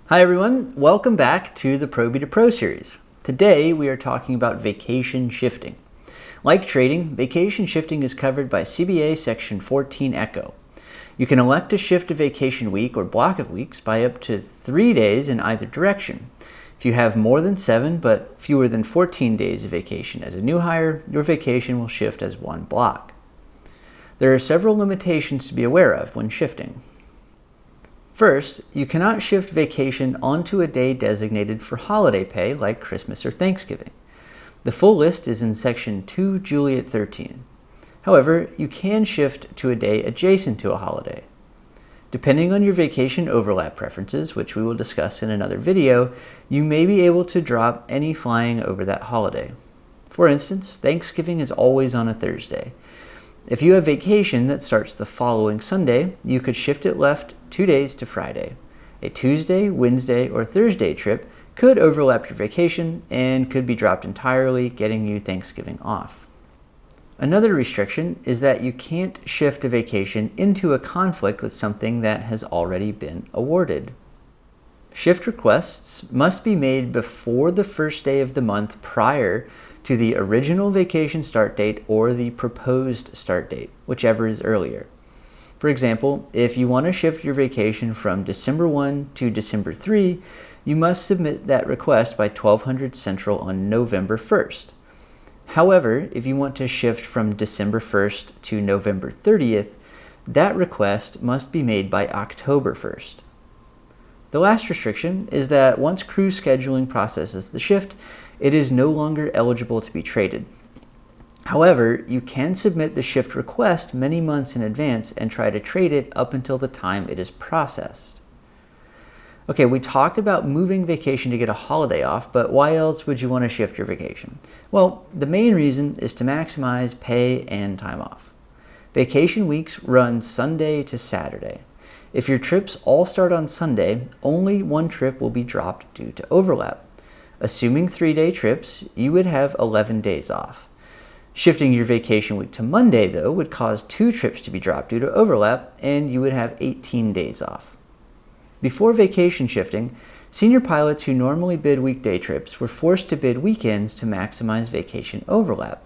Hi everyone, welcome back to the Probie to Pro series. Today we are talking about vacation shifting. Like trading, vacation shifting is covered by CBA Section 14 Echo. You can elect to shift a vacation week or block of weeks by up to 3 days in either direction. If you have more than 7 but fewer than 14 days of vacation as a new hire, your vacation will shift as one block. There are several limitations to be aware of when shifting. First, you cannot shift vacation onto a day designated for holiday pay like Christmas or Thanksgiving. The full list is in Section 2 Juliet 13. However, you can shift to a day adjacent to a holiday. Depending on your vacation overlap preferences, which we will discuss in another video, you may be able to drop any flying over that holiday. For instance, Thanksgiving is always on a Thursday. If you have vacation that starts the following Sunday, you could shift it left 2 days to Friday. A Tuesday, Wednesday, or Thursday trip could overlap your vacation and could be dropped entirely, getting you Thanksgiving off. Another restriction is that you can't shift a vacation into a conflict with something that has already been awarded. Shift requests must be made before the first day of the month prior to the original vacation start date or the proposed start date, whichever is earlier. For example, if you want to shift your vacation from December 1 to December 3, you must submit that request by 1200 Central on November 1st. However, if you want to shift from December 1st to November 30th, that request must be made by October 1st. The last restriction is that once crew scheduling processes the shift, it is no longer eligible to be traded. However, you can submit the shift request many months in advance and try to trade it up until the time it is processed. Okay, we talked about moving vacation to get a holiday off, but why else would you want to shift your vacation? Well, the main reason is to maximize pay and time off. Vacation weeks run Sunday to Saturday. If your trips all start on Sunday, only one trip will be dropped due to overlap. Assuming 3-day trips, you would have 11 days off. Shifting your vacation week to Monday, though, would cause 2 trips to be dropped due to overlap, and you would have 18 days off. Before vacation shifting, senior pilots who normally bid weekday trips were forced to bid weekends to maximize vacation overlap.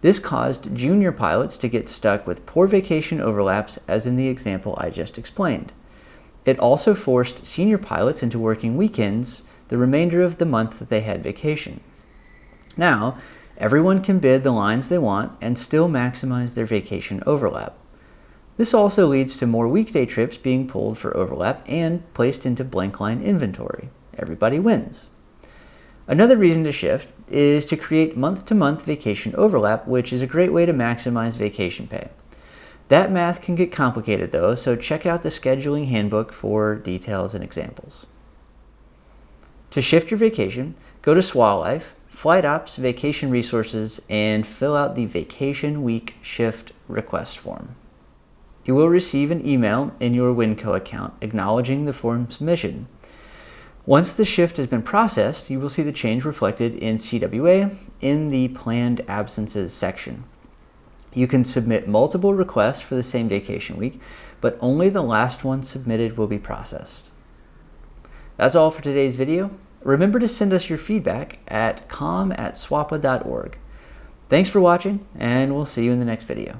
This caused junior pilots to get stuck with poor vacation overlaps, as in the example I just explained. It also forced senior pilots into working weekends the remainder of the month that they had vacation. Now, everyone can bid the lines they want and still maximize their vacation overlap. This also leads to more weekday trips being pulled for overlap and placed into blank line inventory. Everybody wins. Another reason to shift is to create month-to-month vacation overlap, which is a great way to maximize vacation pay. That math can get complicated though, so check out the scheduling handbook for details and examples. To shift your vacation, go to SWA-Life, Flight Ops, Vacation Resources, and fill out the Vacation Week Shift Request form. You will receive an email in your Winco account acknowledging the form submission. Once the shift has been processed, you will see the change reflected in CWA in the Planned Absences section. You can submit multiple requests for the same vacation week, but only the last one submitted will be processed. That's all for today's video. Remember to send us your feedback at com@swapa.org. Thanks for watching, and we'll see you in the next video.